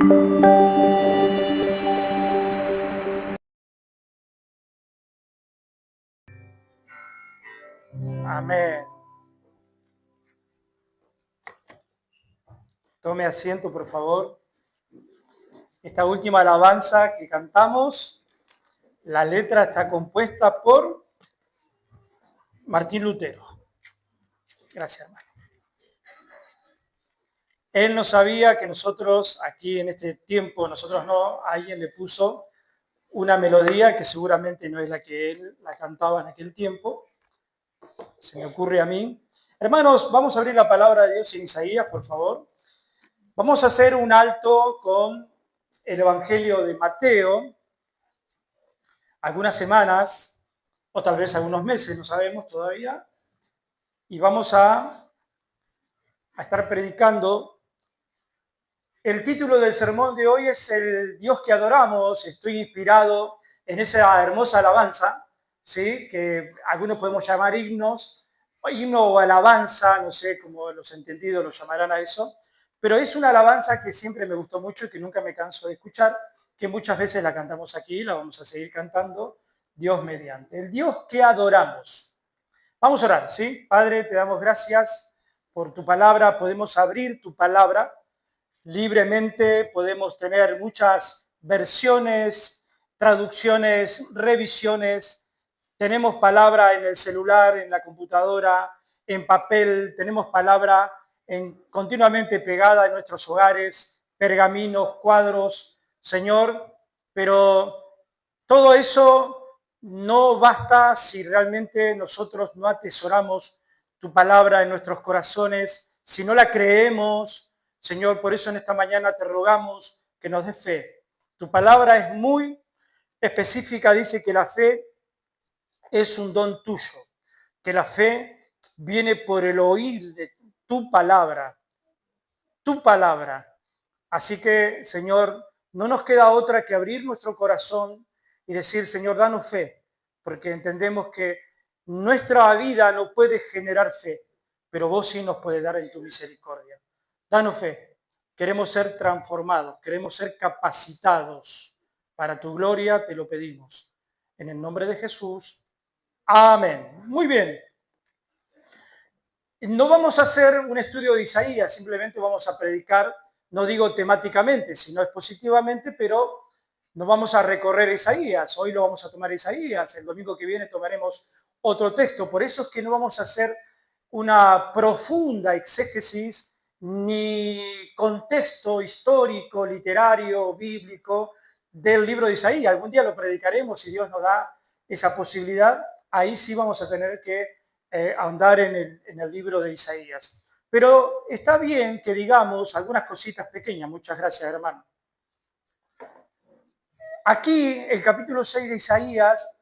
Amén. Tome asiento, por favor. Esta última alabanza que cantamos, la letra está compuesta por Martín Lutero. Gracias, hermano. Él no sabía que nosotros, aquí en este tiempo, nosotros no, alguien le puso una melodía que seguramente no es la que él la cantaba en aquel tiempo. Se me ocurre a mí. Hermanos, vamos a abrir la palabra de Dios en Isaías, por favor. Vamos a hacer un alto con el Evangelio de Mateo, algunas semanas, o tal vez algunos meses, no sabemos todavía, y vamos a estar predicando. El título del sermón de hoy es El Dios que adoramos. Estoy inspirado en esa hermosa alabanza, ¿sí? Que algunos podemos llamar himnos, himno o alabanza, no sé cómo los entendidos lo llamarán a eso, pero es una alabanza que siempre me gustó mucho y que nunca me canso de escuchar, que muchas veces la cantamos aquí, la vamos a seguir cantando, Dios mediante. El Dios que adoramos. Vamos a orar, ¿sí? Padre, te damos gracias por tu palabra, podemos abrir tu palabra libremente, podemos tener muchas versiones, traducciones, revisiones, tenemos palabra en el celular, en la computadora, en papel, tenemos palabra continuamente pegada en nuestros hogares, pergaminos, cuadros, Señor, pero todo eso no basta si realmente nosotros no atesoramos tu palabra en nuestros corazones, si no la creemos. Señor, por eso en esta mañana te rogamos que nos des fe. Tu palabra es muy específica, dice que la fe es un don tuyo, que la fe viene por el oír de tu palabra, tu palabra. Así que, Señor, no nos queda otra que abrir nuestro corazón y decir, Señor, danos fe, porque entendemos que nuestra vida no puede generar fe, pero vos sí nos puedes dar en tu misericordia. Danos fe. Queremos ser transformados, queremos ser capacitados. Para tu gloria te lo pedimos. En el nombre de Jesús. Amén. Muy bien. No vamos a hacer un estudio de Isaías, simplemente vamos a predicar, no digo temáticamente, sino expositivamente, pero no vamos a recorrer Isaías. Hoy lo vamos a tomar Isaías, el domingo que viene tomaremos otro texto. Por eso es que no vamos a hacer una profunda exégesis ni contexto histórico, literario, bíblico del libro de Isaías. Algún día lo predicaremos si Dios nos da esa posibilidad. Ahí sí vamos a tener que ahondar en el libro de Isaías. Pero está bien que digamos algunas cositas pequeñas. Muchas gracias, hermano. Aquí, el capítulo 6 de Isaías,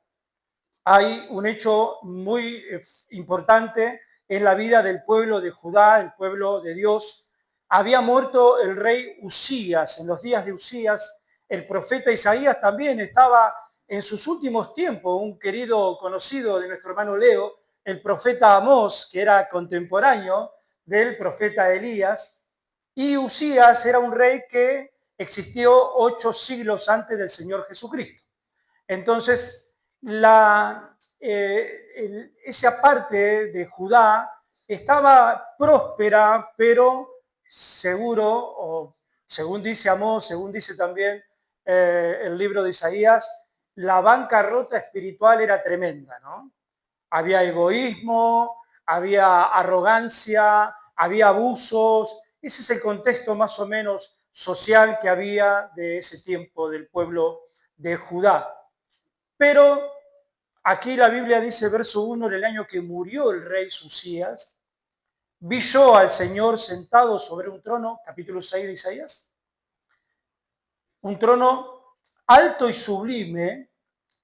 hay un hecho muy importante en la vida del pueblo de Judá, el pueblo de Dios. Había muerto el rey Usías. En los días de Usías, el profeta Isaías también estaba en sus últimos tiempos. Un querido conocido de nuestro hermano Leo, el profeta Amós, que era contemporáneo del profeta Elías. Y Usías era un rey que existió 8 siglos antes del Señor Jesucristo. Entonces, esa parte de Judá estaba próspera, pero seguro, o según dice Amós, según dice también el libro de Isaías, la bancarrota espiritual era tremenda, ¿no? Había egoísmo, había arrogancia, había abusos. Ese es el contexto más o menos social que había de ese tiempo del pueblo de Judá. Pero aquí la Biblia dice, verso 1, en el año que murió el rey Usías, vi yo al Señor sentado sobre un trono, capítulo 6 de Isaías, un trono alto y sublime,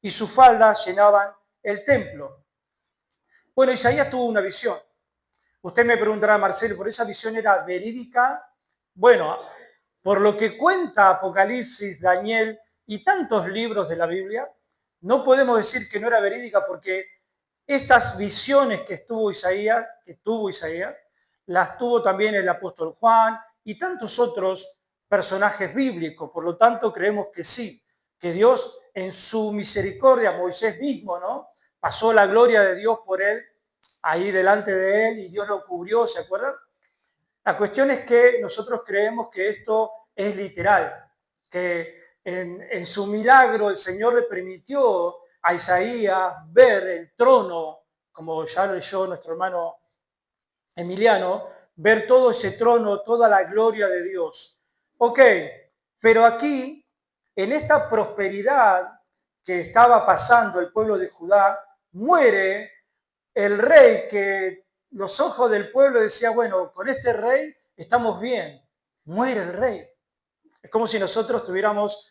y sus faldas llenaban el templo. Bueno, Isaías tuvo una visión. Usted me preguntará, Marcelo, ¿por esa visión era verídica? Bueno, por lo que cuenta Apocalipsis, Daniel y tantos libros de la Biblia, no podemos decir que no era verídica porque estas visiones que tuvo Isaías, las tuvo también el apóstol Juan y tantos otros personajes bíblicos, por lo tanto creemos que sí, que Dios en su misericordia, Moisés mismo, ¿no? Pasó la gloria de Dios por él, ahí delante de él, y Dios lo cubrió, ¿se acuerdan? La cuestión es que nosotros creemos que esto es literal, que en su milagro el Señor le permitió a Isaías ver el trono, como ya leyó nuestro hermano Emiliano, ver todo ese trono, toda la gloria de Dios. Ok, pero aquí, en esta prosperidad que estaba pasando el pueblo de Judá, muere el rey que los ojos del pueblo decían, bueno, con este rey estamos bien. Muere el rey. Es como si nosotros tuviéramos,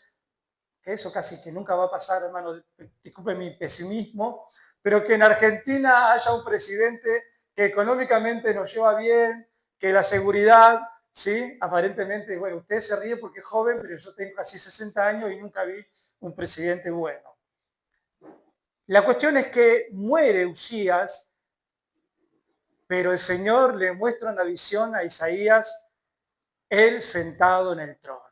que eso casi que nunca va a pasar, hermano, disculpe mi pesimismo, pero que en Argentina haya un presidente que económicamente nos lleva bien, que la seguridad, ¿sí? Aparentemente, bueno, usted se ríe porque es joven, pero yo tengo casi 60 años y nunca vi un presidente bueno. La cuestión es que muere Usías, pero el Señor le muestra una visión a Isaías, él sentado en el trono.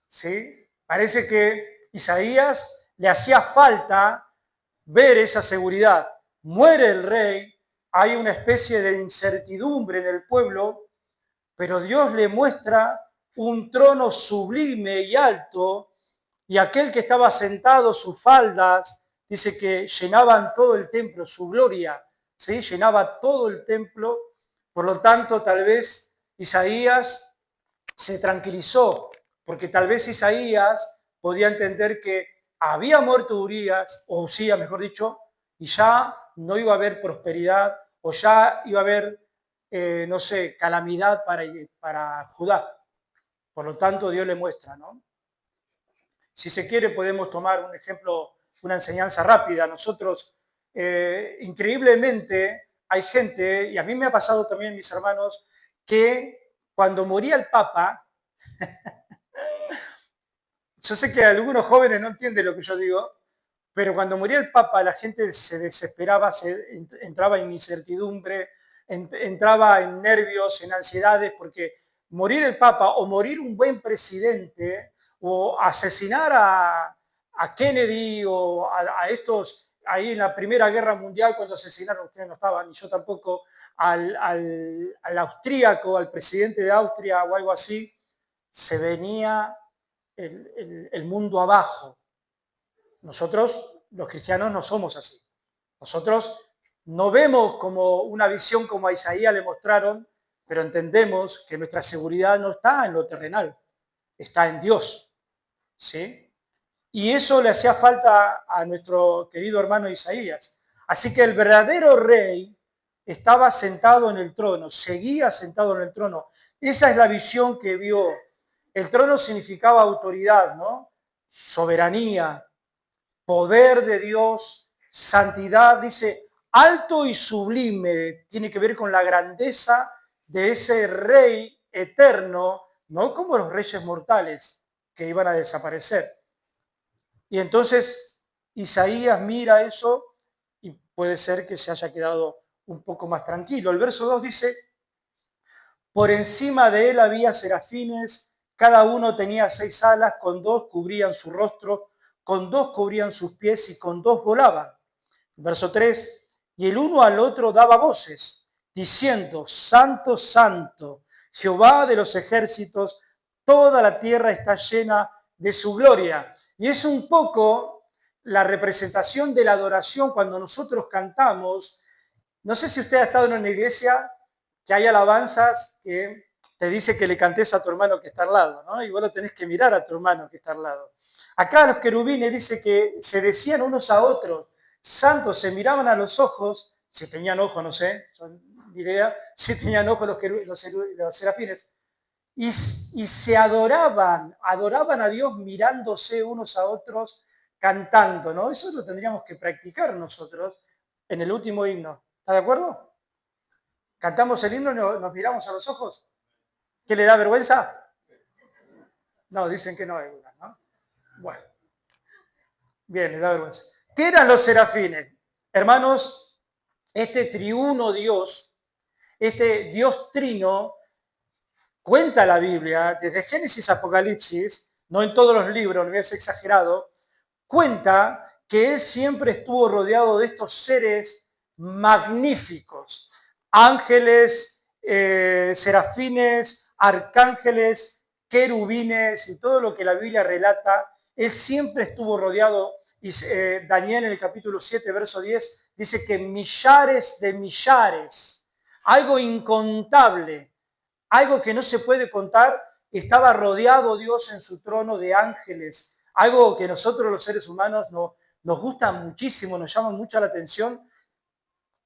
¿Sí? Parece que Isaías le hacía falta ver esa seguridad. Muere el rey, hay una especie de incertidumbre en el pueblo, pero Dios le muestra un trono sublime y alto, y aquel que estaba sentado, sus faldas, dice que llenaban todo el templo, su gloria, ¿sí? Llenaba todo el templo. Por lo tanto, tal vez Isaías se tranquilizó, porque tal vez Isaías podía entender que había muerto Urías, o Usías, mejor dicho, y ya no iba a haber prosperidad, o ya iba a haber, no sé, calamidad para Judá. Por lo tanto, Dios le muestra, ¿no? Si se quiere, podemos tomar un ejemplo, una enseñanza rápida. Nosotros, increíblemente, hay gente, y a mí me ha pasado también, mis hermanos, que cuando moría el Papa, yo sé que algunos jóvenes no entienden lo que yo digo, pero cuando moría el Papa la gente se desesperaba, entraba en incertidumbre, entraba en nervios, en ansiedades, porque morir el Papa o morir un buen presidente o asesinar a Kennedy o a estos, ahí en la Primera Guerra Mundial cuando asesinaron, ustedes no estaban, ni yo tampoco, al austríaco, al presidente de Austria o algo así, se venía el mundo abajo. Nosotros, los cristianos, no somos así. Nosotros no vemos como una visión como a Isaías le mostraron, pero entendemos que nuestra seguridad no está en lo terrenal, está en Dios. ¿Sí? Y eso le hacía falta a nuestro querido hermano Isaías. Así que el verdadero rey estaba sentado en el trono, seguía sentado en el trono. Esa es la visión que vio. El trono significaba autoridad, ¿no? Soberanía, poder de Dios, santidad, dice, alto y sublime, tiene que ver con la grandeza de ese rey eterno, no como los reyes mortales que iban a desaparecer. Y entonces Isaías mira eso y puede ser que se haya quedado un poco más tranquilo. El verso 2 dice, por encima de él había serafines, cada uno tenía 6 alas, con 2 cubrían su rostro, con 2 cubrían sus pies y con 2 volaban. Verso 3, y el uno al otro daba voces, diciendo, Santo, Santo, Jehová de los ejércitos, toda la tierra está llena de su gloria. Y es un poco la representación de la adoración cuando nosotros cantamos. No sé si usted ha estado en una iglesia que hay alabanzas que te dice que le cantes a tu hermano que está al lado, ¿no? Y vos lo tenés que mirar a tu hermano que está al lado. Acá los querubines dice que se decían unos a otros, santos, se miraban a los ojos, si tenían ojos, no sé, son idea, si tenían ojos los serafines, y se adoraban a Dios mirándose unos a otros, cantando, ¿no? Eso lo tendríamos que practicar nosotros en el último himno. ¿Está de acuerdo? ¿Cantamos el himno y nos miramos a los ojos? ¿Qué le da vergüenza? No, dicen que no hay una, ¿no? Bueno, bien, le da vergüenza. ¿Qué eran los serafines? Hermanos, este triuno Dios, este Dios trino, Cuenta la Biblia, desde Génesis a Apocalipsis, no en todos los libros, no voy a ser exagerado, cuenta que él siempre estuvo rodeado de estos seres magníficos, ángeles, serafines, arcángeles, querubines y todo lo que la Biblia relata. Él siempre estuvo rodeado, y Daniel en el capítulo 7, verso 10, dice que millares de millares, algo incontable, algo que no se puede contar, estaba rodeado Dios en su trono de ángeles, algo que nosotros los seres humanos nos gusta muchísimo, nos llama mucho la atención,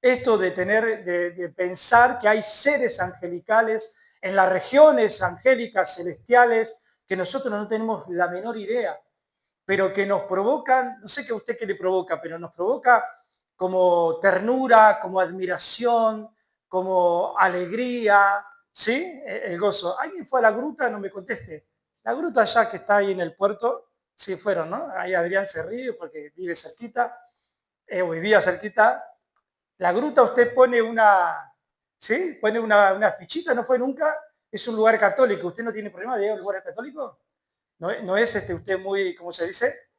esto de pensar que hay seres angelicales en las regiones angélicas celestiales que nosotros no tenemos la menor idea, pero que nos provocan, no sé qué a usted qué le provoca, pero nos provoca como ternura, como admiración, como alegría, ¿sí? El gozo. ¿Alguien fue a la gruta? No me conteste. La gruta allá que está ahí en el puerto, sí fueron, ¿no? Ahí Adrián se ríe porque vive cerquita, o vivía cerquita. La gruta usted pone una, ¿sí? Pone una fichita, ¿no fue nunca? Es un lugar católico. ¿Usted no tiene problema de ir a un lugar católico? No es usted muy, ¿cómo se dice?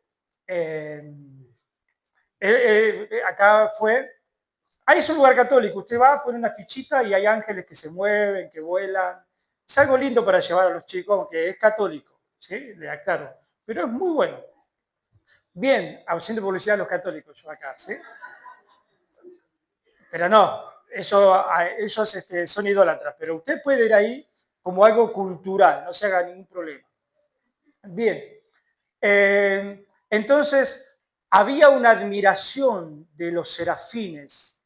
Acá fue. Ahí es un lugar católico. Usted va, pone una fichita y hay ángeles que se mueven, que vuelan. Es algo lindo para llevar a los chicos, aunque es católico, ¿sí? Le aclaro. Pero es muy bueno. Bien, haciendo publicidad a los católicos, yo acá, ¿sí? Pero no, ellos son idólatras. Pero usted puede ir ahí como algo cultural, no se haga ningún problema. Bien, entonces había una admiración de los serafines,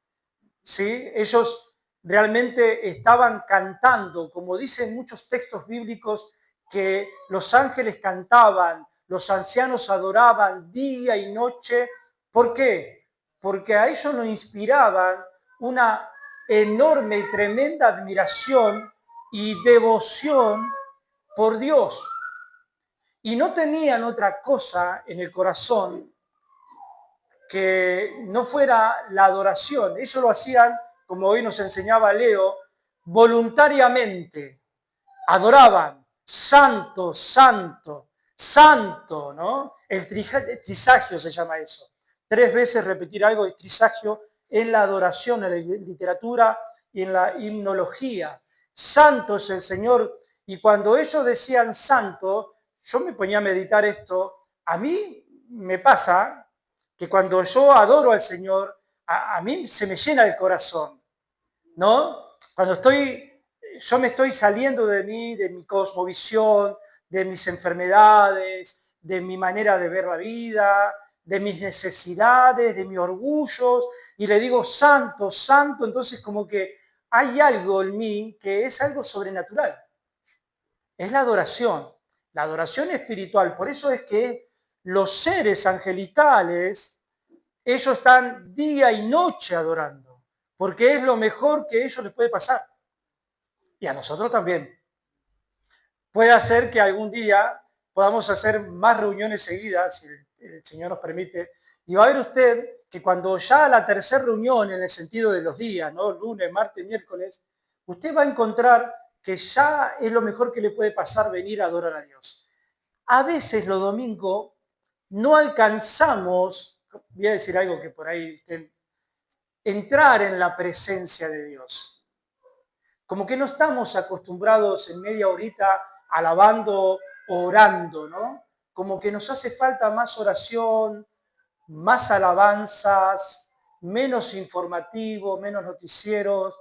¿sí? Ellos realmente estaban cantando, como dicen muchos textos bíblicos, que los ángeles cantaban, los ancianos adoraban día y noche. ¿Por qué? Porque a ellos nos inspiraban una enorme y tremenda admiración y devoción por Dios. Y no tenían otra cosa en el corazón que no fuera la adoración. Ellos lo hacían, como hoy nos enseñaba Leo, voluntariamente. Adoraban, santo, santo, santo, ¿no? El trisagio se llama eso. 3 veces repetir algo de trisagio en la adoración, en la literatura y en la himnología. Santo es el Señor. Y cuando ellos decían santo, yo me ponía a meditar esto. A mí me pasa que cuando yo adoro al Señor, a mí se me llena el corazón, ¿no? Cuando yo me estoy saliendo de mí, de mi cosmovisión, de mis enfermedades, de mi manera de ver la vida, de mis necesidades, de mis orgullos, y le digo, santo, santo, entonces como que hay algo en mí que es algo sobrenatural. Es la adoración espiritual. Por eso es que los seres angelicales, ellos están día y noche adorando, porque es lo mejor que a ellos les puede pasar. Y a nosotros también. Puede ser que algún día podamos hacer más reuniones seguidas, si el Señor nos permite, y va a ver usted que cuando ya la tercera reunión, en el sentido de los días, ¿no? Lunes, martes, miércoles, usted va a encontrar que ya es lo mejor que le puede pasar venir a adorar a Dios. A veces los domingos no alcanzamos, voy a decir algo que por ahí, entrar en la presencia de Dios. Como que no estamos acostumbrados en media horita alabando, orando, ¿no? Como que nos hace falta más oración, más alabanzas, menos informativo, menos noticieros,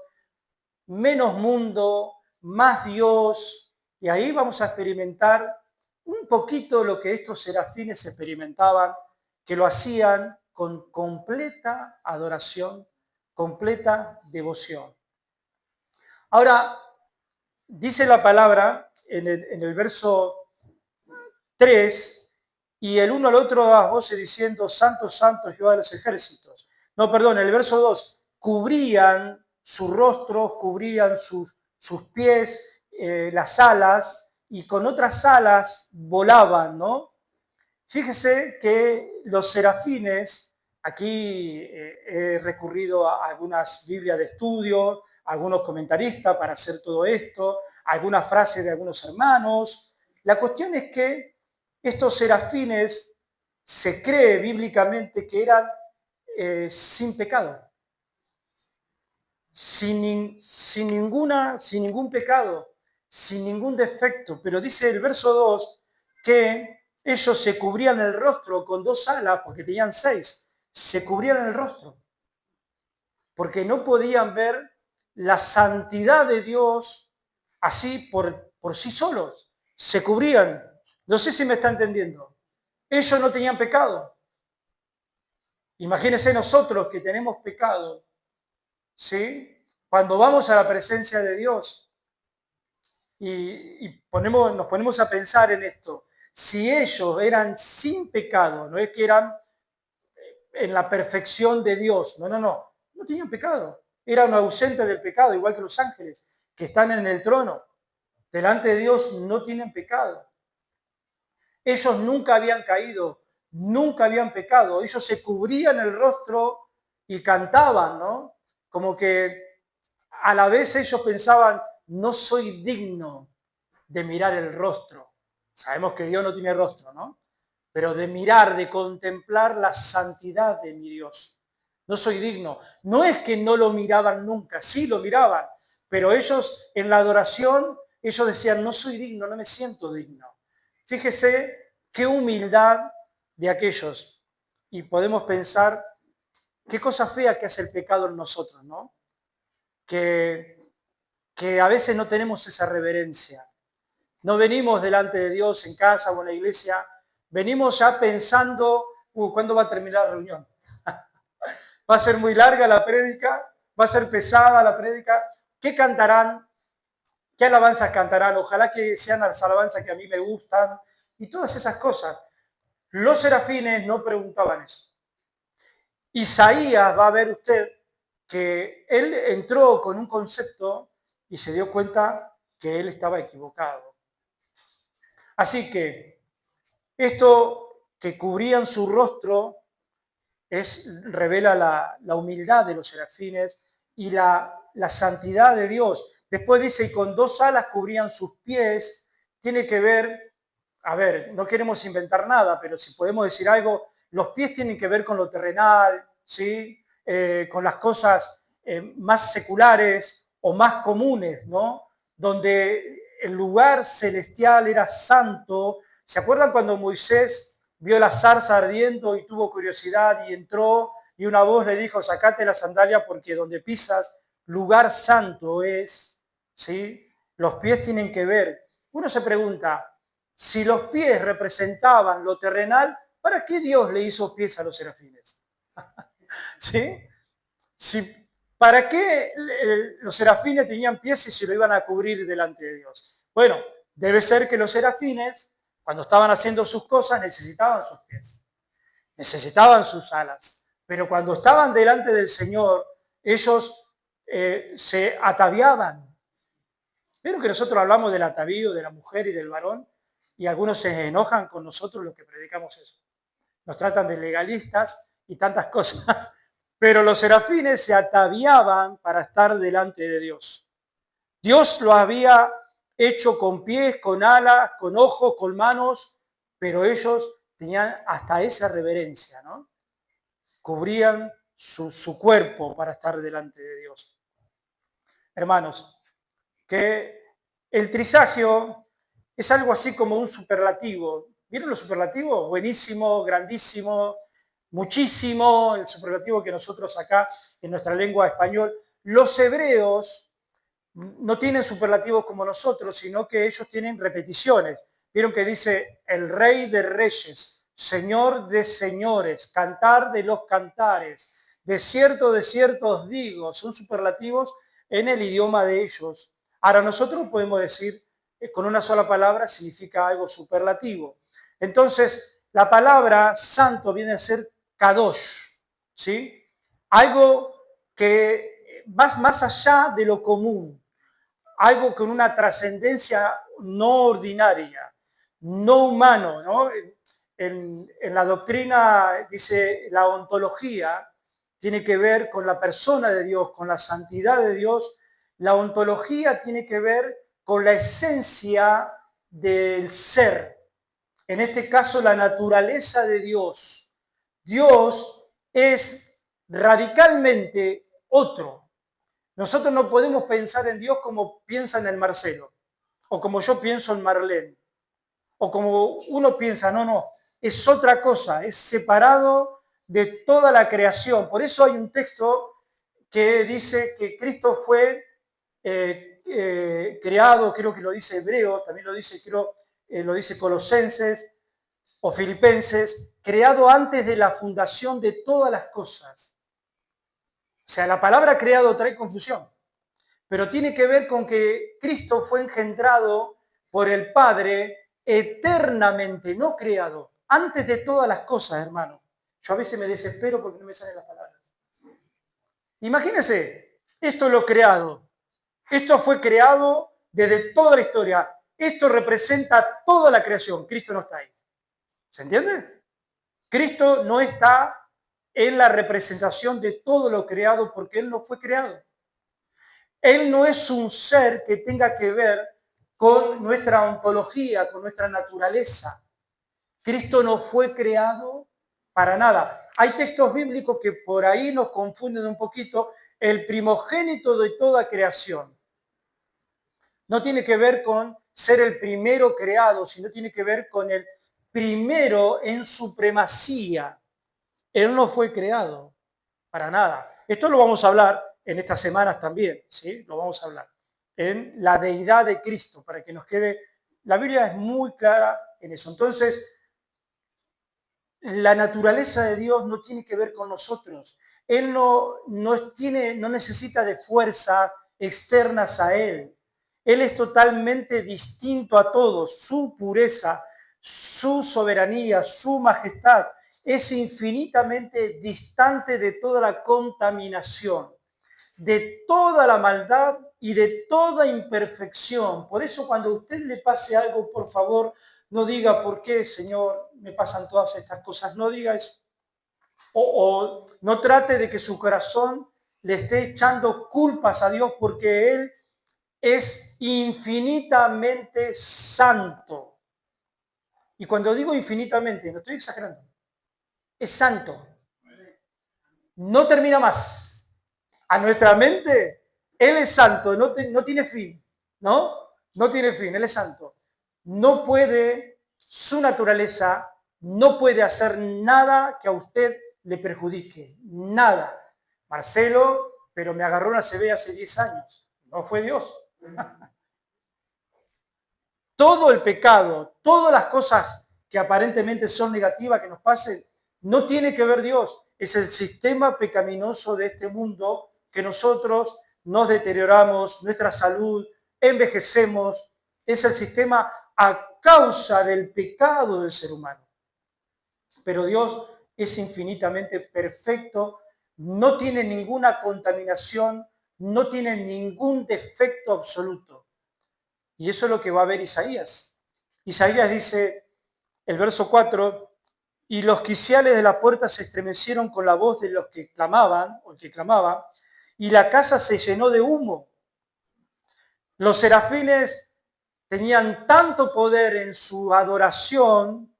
menos mundo, más Dios. Y ahí vamos a experimentar un poquito lo que estos serafines experimentaban, que lo hacían con completa adoración, completa devoción. Ahora, dice la palabra en el verso 3, y el uno al otro daba voces diciendo, santo, santo, Jehová de los ejércitos. No, perdón, el verso 2, cubrían sus rostros, cubrían sus pies, las alas, y con otras alas volaban, ¿no? Fíjese que los serafines, aquí he recurrido a algunas Biblias de estudio, a algunos comentaristas para hacer todo esto, alguna frase de algunos hermanos. La cuestión es que estos serafines se cree bíblicamente que eran sin pecado, sin ningún pecado, sin ningún defecto. Pero dice el verso 2 que ellos se cubrían el rostro con 2 alas, porque tenían 6, se cubrían el rostro, porque no podían ver la santidad de Dios así por sí solos. Se cubrían. No sé si me está entendiendo. Ellos no tenían pecado. Imagínense nosotros que tenemos pecado, ¿sí? Cuando vamos a la presencia de Dios y nos ponemos a pensar en esto, si ellos eran sin pecado, no es que eran en la perfección de Dios, no tenían pecado, eran ausentes del pecado, igual que los ángeles que están en el trono, delante de Dios no tienen pecado. Ellos nunca habían caído, nunca habían pecado, ellos se cubrían el rostro y cantaban, ¿no? Como que a la vez ellos pensaban, no soy digno de mirar el rostro. Sabemos que Dios no tiene rostro, ¿no? Pero de mirar, de contemplar la santidad de mi Dios. No soy digno. No es que no lo miraban nunca, sí lo miraban, pero ellos en la adoración, ellos decían, no soy digno, no me siento digno. Fíjese qué humildad de aquellos. Y podemos pensar qué cosa fea que hace el pecado en nosotros, ¿no? Que a veces no tenemos esa reverencia. No venimos delante de Dios en casa o en la iglesia, venimos ya pensando, ¿cuándo va a terminar la reunión? Va a ser muy larga la prédica, va a ser pesada la prédica. ¿Qué cantarán? ¿Qué alabanzas cantarán? Ojalá que sean las alabanzas que a mí me gustan y todas esas cosas. Los serafines no preguntaban eso. Isaías, va a ver usted que él entró con un concepto y se dio cuenta que él estaba equivocado. Así que esto que cubrían su rostro revela la humildad de los serafines y la santidad de Dios. Después dice, y con 2 alas cubrían sus pies. Tiene que ver, a ver, no queremos inventar nada, pero si podemos decir algo, los pies tienen que ver con lo terrenal, ¿sí? Con las cosas más seculares o más comunes, ¿no? Donde el lugar celestial era santo. ¿Se acuerdan cuando Moisés vio la zarza ardiendo y tuvo curiosidad y entró y una voz le dijo, sacate la sandalia porque donde pisas, lugar santo es, ¿sí? Los pies tienen que ver. Uno se pregunta, si los pies representaban lo terrenal, ¿para qué Dios le hizo pies a los serafines? ¿Sí? ¿Para qué los serafines tenían pies y se lo iban a cubrir delante de Dios? Bueno, debe ser que los serafines, cuando estaban haciendo sus cosas, necesitaban sus pies, necesitaban sus alas. Pero cuando estaban delante del Señor, ellos se ataviaban. Pero que nosotros hablamos del atavío de la mujer y del varón, y algunos se enojan con nosotros los que predicamos eso. Nos tratan de legalistas y tantas cosas. Pero los serafines se ataviaban para estar delante de Dios. Dios lo había hecho con pies, con alas, con ojos, con manos, pero ellos tenían hasta esa reverencia, ¿no? Cubrían su cuerpo para estar delante de Dios. Hermanos, que el trisagio es algo así como un superlativo. ¿Vieron los superlativos? Buenísimo, grandísimo, muchísimo, el superlativo que nosotros acá en nuestra lengua español. Los hebreos no tienen superlativos como nosotros, sino que ellos tienen repeticiones. Vieron que dice el Rey de Reyes, Señor de Señores, Cantar de los Cantares, de cierto os digo, son superlativos en el idioma de ellos. Ahora nosotros podemos decir con una sola palabra significa algo superlativo. Entonces, la palabra santo viene a ser kadosh, ¿sí? Algo que más allá de lo común, algo con una trascendencia no ordinaria, no humano, ¿no? En la doctrina dice la ontología tiene que ver con la persona de Dios, con la santidad de Dios. La ontología tiene que ver con la esencia del ser. En este caso, la naturaleza de Dios. Dios es radicalmente otro. Nosotros no podemos pensar en Dios como piensan en Marcelo, o como yo pienso en Marlene, o como uno piensa, no, es otra cosa, es separado de toda la creación. Por eso hay un texto que dice que Cristo fue creado, creo que lo dice Hebreo, también lo dice, lo dice Colosenses o Filipenses, creado antes de la fundación de todas las cosas. O sea, la palabra creado trae confusión, pero tiene que ver con que Cristo fue engendrado por el Padre eternamente, no creado, antes de todas las cosas, hermano. Yo a veces me desespero porque no me salen las palabras. Imagínense, esto es lo creado. Esto fue creado desde toda la historia. Esto representa toda la creación. Cristo no está ahí. ¿Se entiende? Cristo no está en la representación de todo lo creado porque Él no fue creado. Él no es un ser que tenga que ver con nuestra ontología, con nuestra naturaleza. Cristo no fue creado para nada. Hay textos bíblicos que por ahí nos confunden un poquito. El primogénito de toda creación no tiene que ver con ser el primero creado, sino tiene que ver con el primero en supremacía. Él no fue creado para nada. Esto lo vamos a hablar en estas semanas también, ¿sí? Lo vamos a hablar en la deidad de Cristo, para que nos quede. La Biblia es muy clara en eso. Entonces, la naturaleza de Dios no tiene que ver con nosotros. Él no necesita de fuerzas externas a Él. Él es totalmente distinto a todos. Su pureza, su soberanía, su majestad es infinitamente distante de toda la contaminación, de toda la maldad y de toda imperfección. Por eso cuando a usted le pase algo, por favor, no diga, ¿por qué, Señor, me pasan todas estas cosas? No diga eso. O no trate de que su corazón le esté echando culpas a Dios, porque Él es infinitamente santo. Y cuando digo infinitamente, no estoy exagerando, es santo. No termina más. A nuestra mente, Él es santo, no tiene fin, ¿no? No tiene fin, Él es santo. No puede, su naturaleza no puede hacer nada que a usted le perjudique, nada. Marcelo, pero me agarró una CB hace 10 años, no fue Dios. Todo el pecado, todas las cosas que aparentemente son negativas que nos pasen, no tiene que ver Dios. Es el sistema pecaminoso de este mundo que nosotros nos deterioramos, nuestra salud, envejecemos. Es el sistema a causa del pecado del ser humano. Pero Dios es infinitamente perfecto, no tiene ninguna contaminación, no tiene ningún defecto absoluto. Y eso es lo que va a ver Isaías. Isaías dice, el verso 4, y los quiciales de la puerta se estremecieron con la voz de los que clamaban, o el que clamaba, y la casa se llenó de humo. Los serafines tenían tanto poder en su adoración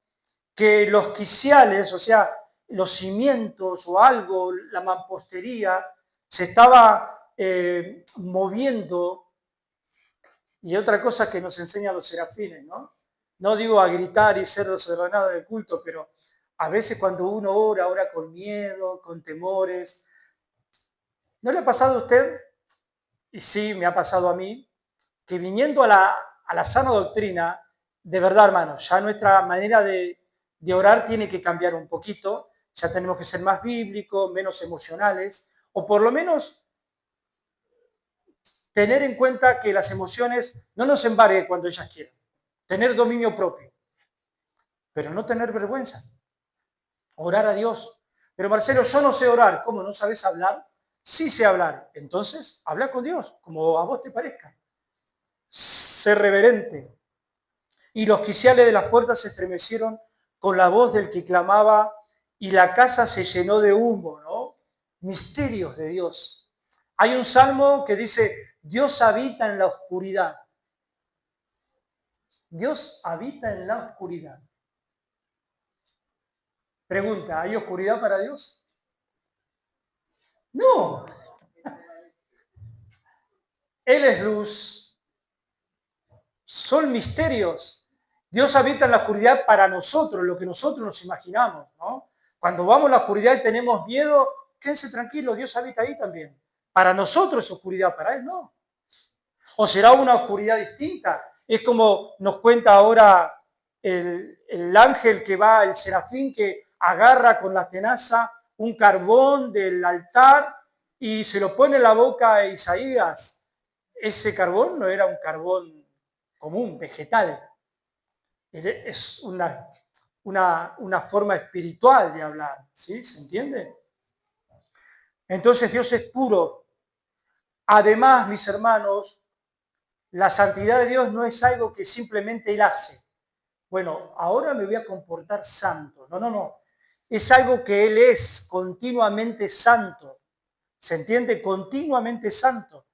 que los quiciales, o sea, los cimientos o algo, la mampostería, se estaba moviendo. Y otra cosa que nos enseñan los serafines, ¿no? No digo a gritar y ser desordenado en el culto, pero a veces cuando uno ora con miedo, con temores. ¿No le ha pasado a usted? Y sí, me ha pasado a mí, que viniendo a la sana doctrina, de verdad, hermano, ya nuestra manera de orar tiene que cambiar un poquito, ya tenemos que ser más bíblicos, menos emocionales, o por lo menos tener en cuenta que las emociones no nos embarguen cuando ellas quieran. Tener dominio propio, pero no tener vergüenza. Orar a Dios. Pero Marcelo, yo no sé orar. ¿Cómo no sabes hablar? Sí sé hablar. Entonces, habla con Dios, como a vos te parezca. Sé reverente. Y los quiciales de las puertas se estremecieron con la voz del que clamaba y la casa se llenó de humo, ¿no? Misterios de Dios. Hay un salmo que dice, Dios habita en la oscuridad. Dios habita en la oscuridad. Pregunta, ¿hay oscuridad para Dios? No. Él es luz. Son misterios. Dios habita en la oscuridad para nosotros, lo que nosotros nos imaginamos, ¿no? Cuando vamos a la oscuridad y tenemos miedo, quédense tranquilos, Dios habita ahí también. Para nosotros es oscuridad, para Él no. ¿O será una oscuridad distinta? Es como nos cuenta ahora el ángel que va, el serafín que agarra con la tenaza un carbón del altar y se lo pone en la boca a Isaías. Ese carbón no era un carbón común, vegetal. Es una forma espiritual de hablar, ¿sí? ¿Se entiende? Entonces Dios es puro. Además, mis hermanos, la santidad de Dios no es algo que simplemente Él hace. Bueno, ahora me voy a comportar santo. No, no, no. Es algo que Él es continuamente santo. ¿Se entiende? Continuamente santo.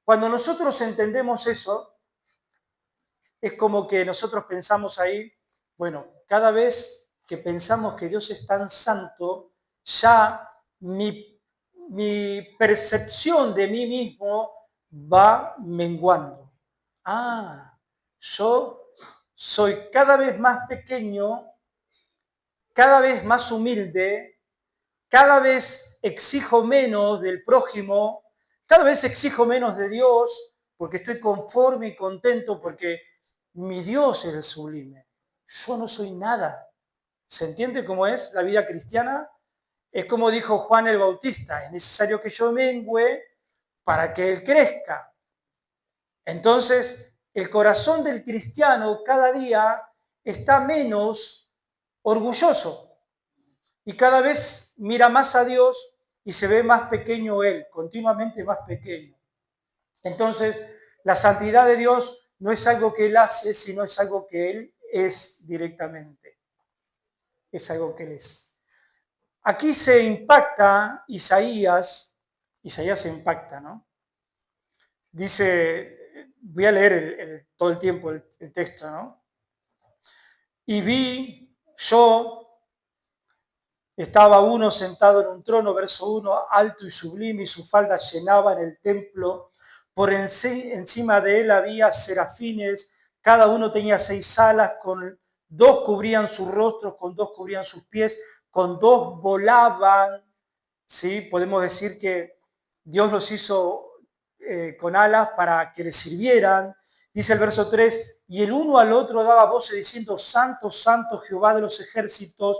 Cuando nosotros entendemos eso, es como que nosotros pensamos ahí, bueno, cada vez que pensamos que Dios es tan santo, ya mi percepción de mí mismo va menguando. Ah, yo soy cada vez más pequeño, cada vez más humilde, cada vez exijo menos del prójimo, cada vez exijo menos de Dios, porque estoy conforme y contento porque mi Dios es el sublime. Yo no soy nada. ¿Se entiende cómo es la vida cristiana? Es como dijo Juan el Bautista, es necesario que yo mengüe para que Él crezca. Entonces, el corazón del cristiano cada día está menos orgulloso y cada vez mira más a Dios y se ve más pequeño Él, continuamente más pequeño. Entonces, la santidad de Dios no es algo que Él hace, sino es algo que Él es directamente. Es algo que Él es. Aquí se impacta Isaías se impacta, ¿no? Dice, voy a leer todo el tiempo el texto, ¿no? Y vi, estaba uno sentado en un trono, verso 1, alto y sublime, y su falda llenaba en el templo. Por encima de él había serafines, cada uno tenía 6 alas, con 2 cubrían sus rostros, con 2 cubrían sus pies, con 2 volaban. ¿Sí? Podemos decir que Dios los hizo con alas para que les sirvieran. Dice el verso 3, y el uno al otro daba voces diciendo, Santo, Santo Jehová de los ejércitos,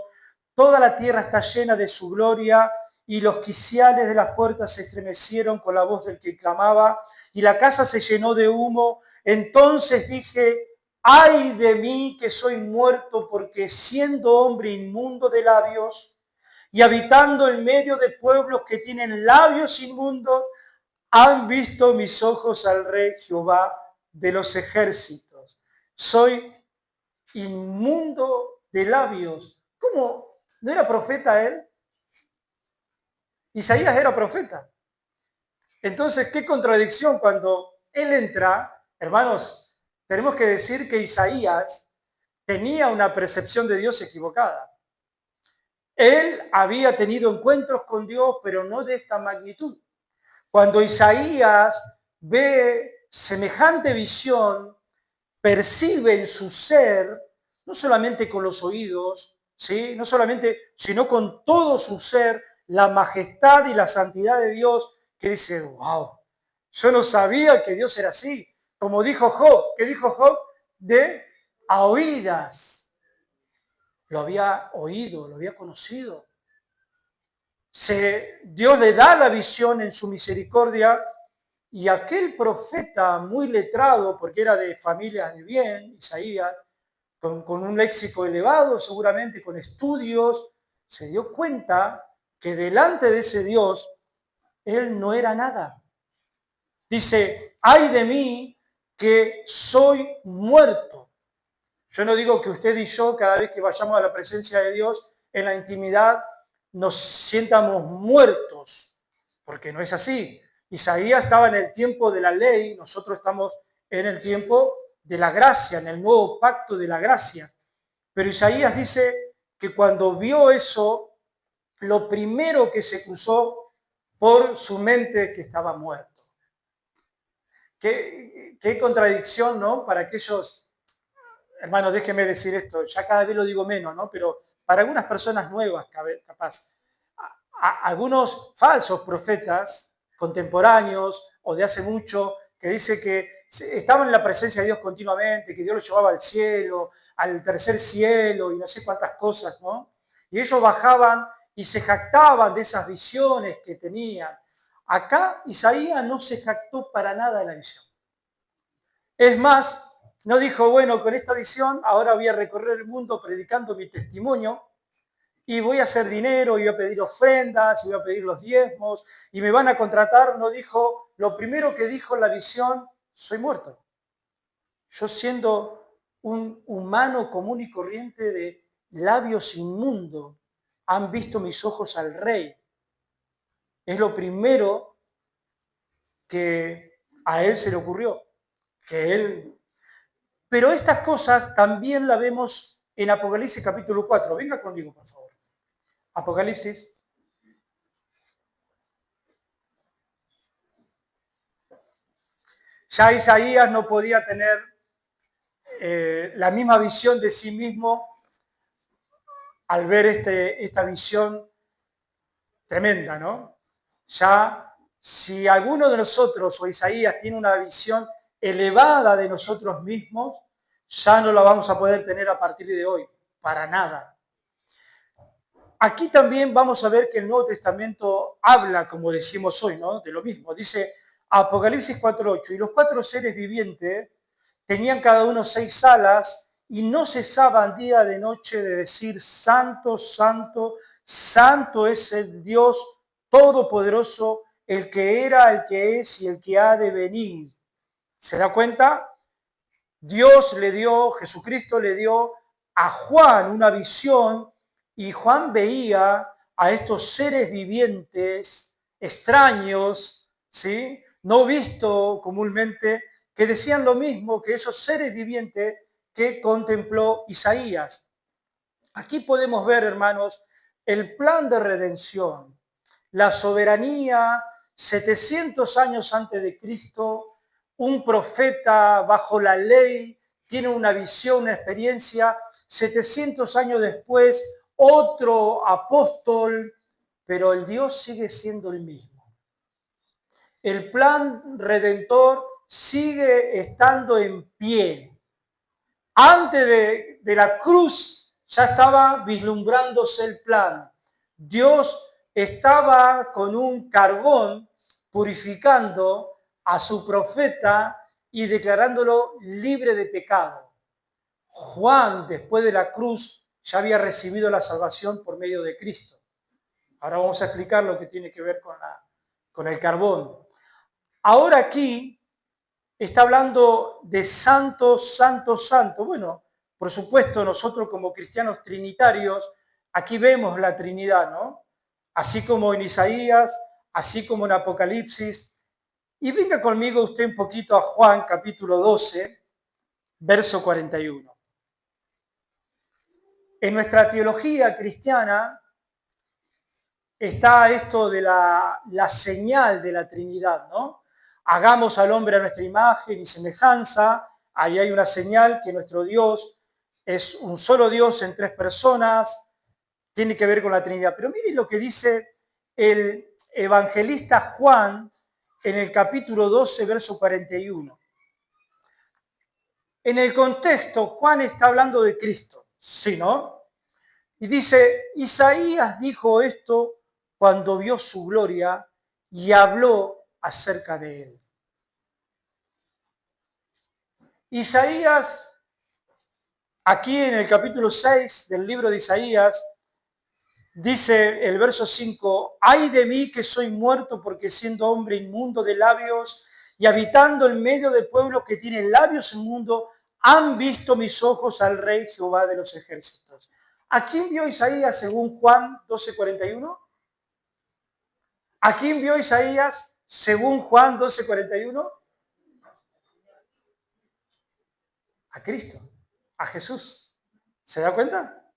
toda la tierra está llena de su gloria, y los quiciales de las puertas se estremecieron con la voz del que clamaba, y la casa se llenó de humo. Entonces dije, ay de mí que soy muerto, porque siendo hombre inmundo de labios, y habitando en medio de pueblos que tienen labios inmundos, han visto mis ojos al Rey Jehová de los ejércitos. Soy inmundo de labios. ¿Cómo? ¿No era profeta él? Isaías era profeta. Entonces, qué contradicción cuando él entra, hermanos, tenemos que decir que Isaías tenía una percepción de Dios equivocada. Él había tenido encuentros con Dios, pero no de esta magnitud. Cuando Isaías ve semejante visión, percibe en su ser, no solamente con los oídos, ¿sí? No solamente, sino con todo su ser, la majestad y la santidad de Dios, que dice, wow, yo no sabía que Dios era así. Como dijo Job, ¿qué dijo Job? De a oídas. Lo había oído, lo había conocido. Dios le da la visión en su misericordia y aquel profeta muy letrado, porque era de familia de bien, Isaías, con un léxico elevado seguramente, con estudios, se dio cuenta que delante de ese Dios, él no era nada. Dice, ay de mí que soy muerto. Yo no digo que usted y yo, cada vez que vayamos a la presencia de Dios, en la intimidad, nos sientamos muertos, porque no es así. Isaías estaba en el tiempo de la ley, nosotros estamos en el tiempo de la gracia, en el nuevo pacto de la gracia. Pero Isaías dice que cuando vio eso, lo primero que se cruzó por su mente es que estaba muerto. Qué contradicción, ¿no? Para aquellos, hermanos, déjenme decir esto, ya cada vez lo digo menos, ¿no? Pero para algunas personas nuevas, capaz, algunos falsos profetas contemporáneos o de hace mucho, que dice que estaban en la presencia de Dios continuamente, que Dios los llevaba al cielo, al tercer cielo y no sé cuántas cosas, ¿no? Y ellos bajaban y se jactaban de esas visiones que tenían. Acá Isaías no se jactó para nada de la visión. Es más, no dijo, bueno, con esta visión ahora voy a recorrer el mundo predicando mi testimonio y voy a hacer dinero, y voy a pedir ofrendas, y voy a pedir los diezmos, y me van a contratar. No dijo, lo primero que dijo en la visión, soy muerto. Yo siendo un humano común y corriente de labios inmundos, han visto mis ojos al Rey. Es lo primero que a él se le ocurrió, que él... Pero estas cosas también las vemos en Apocalipsis capítulo 4. Venga conmigo, por favor. Apocalipsis. Ya Isaías no podía tener la misma visión de sí mismo al ver esta visión tremenda, ¿no? Ya si alguno de nosotros o Isaías tiene una visión elevada de nosotros mismos, ya no la vamos a poder tener a partir de hoy, para nada. Aquí también vamos a ver que el Nuevo Testamento habla, como dijimos hoy, ¿no? De lo mismo. Dice Apocalipsis 4:8, y los 4 seres vivientes tenían cada uno 6 alas y no cesaban día de noche de decir, santo, santo, santo es el Dios todopoderoso, el que era, el que es y el que ha de venir. ¿Se da cuenta? Dios le dio, Jesucristo le dio a Juan una visión y Juan veía a estos seres vivientes extraños, ¿sí? No visto comúnmente, que decían lo mismo que esos seres vivientes que contempló Isaías. Aquí podemos ver, hermanos, el plan de redención, la soberanía, 700 años antes de Cristo, un profeta bajo la ley, tiene una visión, una experiencia, 700 años después, otro apóstol, pero el Dios sigue siendo el mismo. El plan redentor sigue estando en pie. Antes de la cruz ya estaba vislumbrándose el plan. Dios estaba con un carbón purificando a su profeta y declarándolo libre de pecado. Juan, después de la cruz, ya había recibido la salvación por medio de Cristo. Ahora vamos a explicar lo que tiene que ver con el carbón. Ahora aquí está hablando de santo, santo, santo. Bueno, por supuesto, nosotros como cristianos trinitarios, aquí vemos la Trinidad, ¿no? Así como en Isaías, así como en Apocalipsis. Y venga conmigo usted un poquito a Juan, capítulo 12, verso 41. En nuestra teología cristiana está esto de la señal de la Trinidad, ¿no? Hagamos al hombre a nuestra imagen y semejanza. Ahí hay una señal que nuestro Dios es un solo Dios en 3 personas, tiene que ver con la Trinidad. Pero miren lo que dice el evangelista Juan en el capítulo 12, verso 41. En el contexto, Juan está hablando de Cristo, ¿sí, no? Y dice, Isaías dijo esto cuando vio su gloria y habló acerca de él. Isaías, aquí en el capítulo 6 del libro de Isaías, dice el verso 5, ay de mí que soy muerto porque siendo hombre inmundo de labios y habitando en medio de pueblos que tienen labios inmundos, han visto mis ojos al Rey Jehová de los ejércitos. ¿A quién vio Isaías según Juan 12:41? ¿A quién vio Isaías según Juan 12:41? A Cristo, a Jesús. ¿Se da cuenta?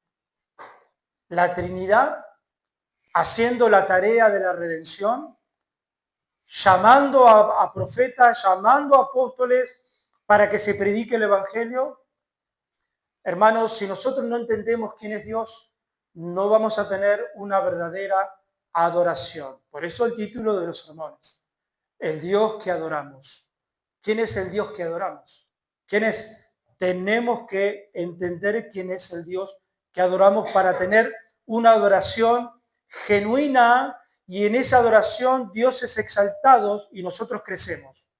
La Trinidad haciendo la tarea de la redención, llamando a profetas, llamando a apóstoles para que se predique el Evangelio. Hermanos, si nosotros no entendemos quién es Dios, no vamos a tener una verdadera adoración. Por eso el título de los sermones, el Dios que adoramos. ¿Quién es el Dios que adoramos? ¿Quién es? Tenemos que entender quién es el Dios que adoramos para tener una adoración genuina, y en esa adoración Dios es exaltado y nosotros crecemos.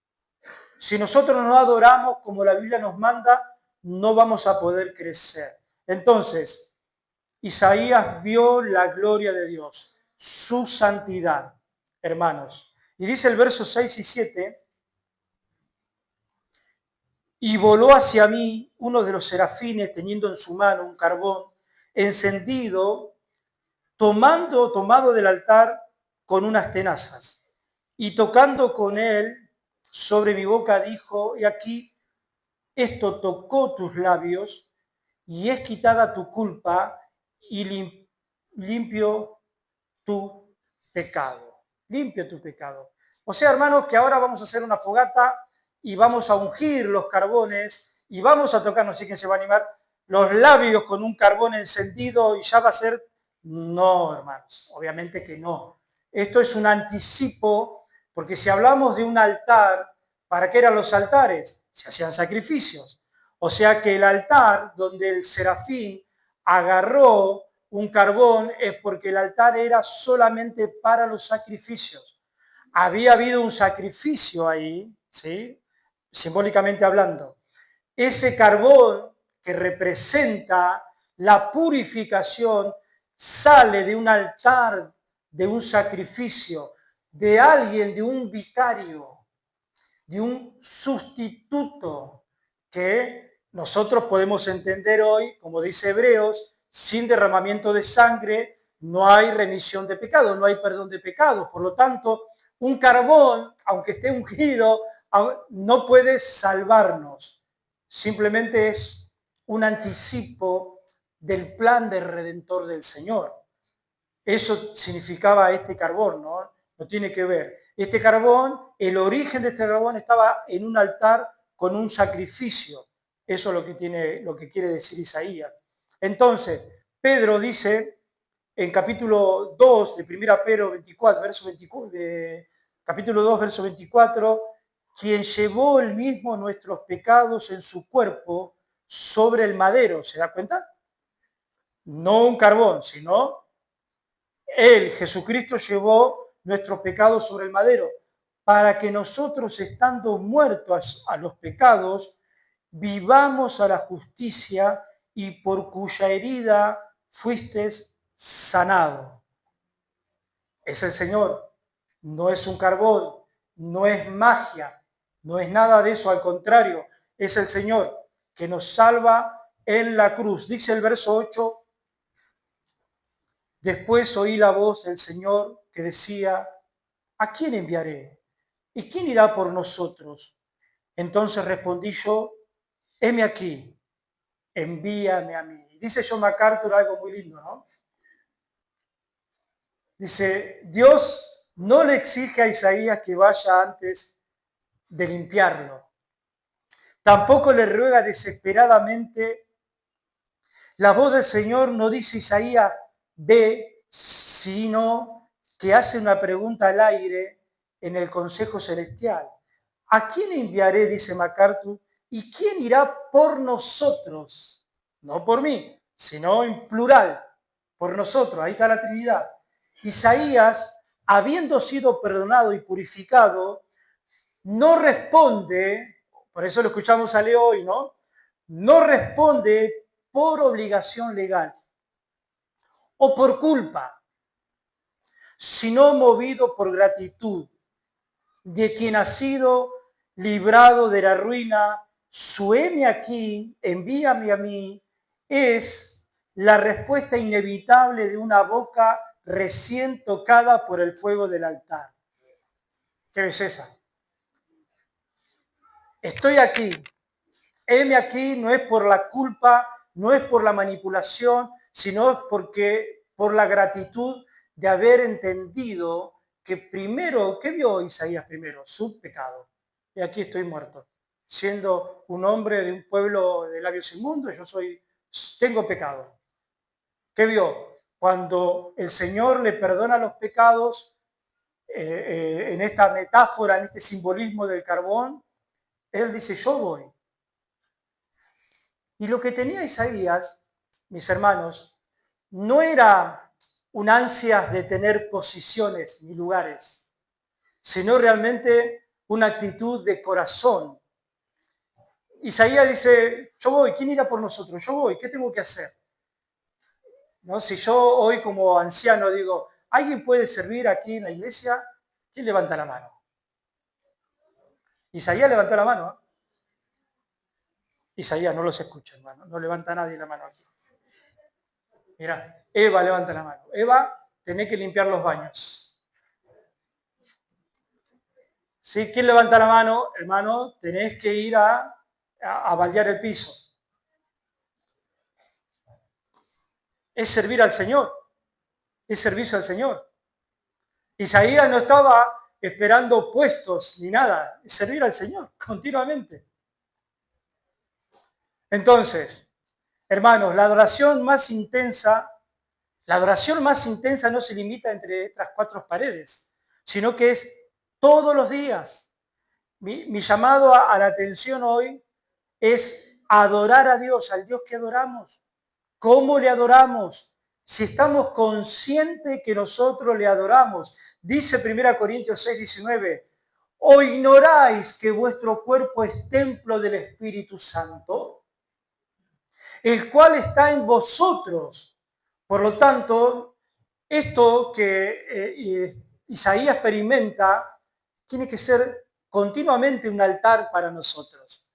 Si nosotros no adoramos como la Biblia nos manda, no vamos a poder crecer. Entonces, Isaías vio la gloria de Dios, su santidad, hermanos. Y dice el verso 6 y 7, y voló hacia mí uno de los serafines teniendo en su mano un carbón encendido, tomado del altar con unas tenazas. Y tocando con él sobre mi boca dijo, y aquí, esto tocó tus labios, y es quitada tu culpa, y limpio tu pecado. Limpio tu pecado. O sea, hermanos, que ahora vamos a hacer una fogata y vamos a ungir los carbones y vamos a tocar, no sé quién se va a animar, los labios con un carbón encendido y ya va a ser... No, hermanos, obviamente que no. Esto es un anticipo, porque si hablamos de un altar, ¿para qué eran los altares? Se hacían sacrificios. O sea que el altar donde el serafín agarró un carbón es porque el altar era solamente para los sacrificios. Había habido un sacrificio ahí, ¿sí? Simbólicamente hablando. Ese carbón que representa la purificación sale de un altar, de un sacrificio, de alguien, de un vicario, de un sustituto que nosotros podemos entender hoy, como dice Hebreos, sin derramamiento de sangre no hay remisión de pecados, no hay perdón de pecados. Por lo tanto, un carbón, aunque esté ungido, no puede salvarnos. Simplemente es un anticipo del plan del Redentor del Señor. Eso significaba este carbón, ¿no? No tiene que ver. Este carbón, el origen de este carbón estaba en un altar con un sacrificio. Eso es lo que quiere decir Isaías. Entonces, Pedro dice en capítulo 2 de 1 Pedro 24, verso 24, capítulo 2, verso 24, quien llevó él mismo nuestros pecados en su cuerpo sobre el madero. ¿Se da cuenta? No un carbón, sino él, Jesucristo, llevó nuestros pecados sobre el madero, para que nosotros, estando muertos a los pecados, vivamos a la justicia, y por cuya herida fuiste sanado. Es el Señor, no es un carbón, no es magia, no es nada de eso, al contrario, es el Señor que nos salva en la cruz. Dice el verso 8, después oí la voz del Señor que decía, ¿a quién enviaré? ¿Y quién irá por nosotros? Entonces respondí yo, heme aquí, envíame a mí. Dice John MacArthur algo muy lindo, ¿no? Dice, Dios no le exige a Isaías que vaya antes de limpiarlo. Tampoco le ruega desesperadamente. La voz del Señor no dice Isaías, ve, sino que hace una pregunta al aire en el Consejo Celestial. ¿A quién enviaré? Dice MacArthur. ¿Y quién irá por nosotros? No por mí, sino en plural, por nosotros. Ahí está la Trinidad. Isaías, habiendo sido perdonado y purificado, no responde, por eso lo escuchamos a Leo hoy, ¿no? No responde por obligación legal o por culpa, sino movido por gratitud de quien ha sido librado de la ruina. Su heme aquí, envíame a mí, es la respuesta inevitable de una boca recién tocada por el fuego del altar. ¿Qué belleza? Estoy aquí, heme aquí, no es por la culpa, no es por la manipulación, sino porque por la gratitud de haber entendido que primero, ¿qué vio Isaías primero? Su pecado. Y aquí estoy muerto. Siendo un hombre de un pueblo de labios inmundos, tengo pecado. ¿Qué vio? Cuando el Señor le perdona los pecados, en esta metáfora, en este simbolismo del carbón, Él dice, yo voy. Y lo que tenía Isaías, mis hermanos, no era un ansias de tener posiciones ni lugares, sino realmente una actitud de corazón. Isaías dice, yo voy, ¿quién irá por nosotros? Yo voy, ¿qué tengo que hacer? ¿No? Si yo hoy como anciano digo, ¿alguien puede servir aquí en la iglesia? ¿Quién levanta la mano? Isaías levantó la mano. ¿Eh? Isaías no los escucha, hermano. No levanta nadie la mano aquí. Mira, Eva levanta la mano. Eva, tenés que limpiar los baños. ¿Sí? ¿Quién levanta la mano? Hermano, tenés que ir a baldear el piso. Es servir al Señor. Es servicio al Señor. Isaías no estaba esperando puestos ni nada. Es servir al Señor continuamente. Entonces, hermanos, la adoración más intensa no se limita entre estas cuatro paredes, sino que es todos los días. Mi llamado a la atención hoy es adorar a Dios, al Dios que adoramos. ¿Cómo le adoramos? Si estamos conscientes que nosotros le adoramos. Dice 1 Corintios 6, 19, ¿o ignoráis que vuestro cuerpo es templo del Espíritu Santo, el cual está en vosotros? Por lo tanto, esto que Isaías experimenta tiene que ser continuamente un altar para nosotros.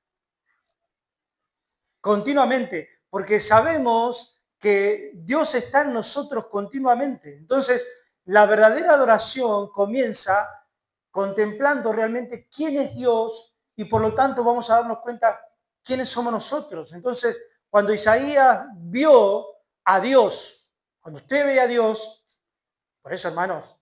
Continuamente, porque sabemos que Dios está en nosotros continuamente. Entonces, la verdadera adoración comienza contemplando realmente quién es Dios y por lo tanto vamos a darnos cuenta quiénes somos nosotros. Entonces, cuando Isaías vio a Dios, cuando usted ve a Dios, por eso, hermanos,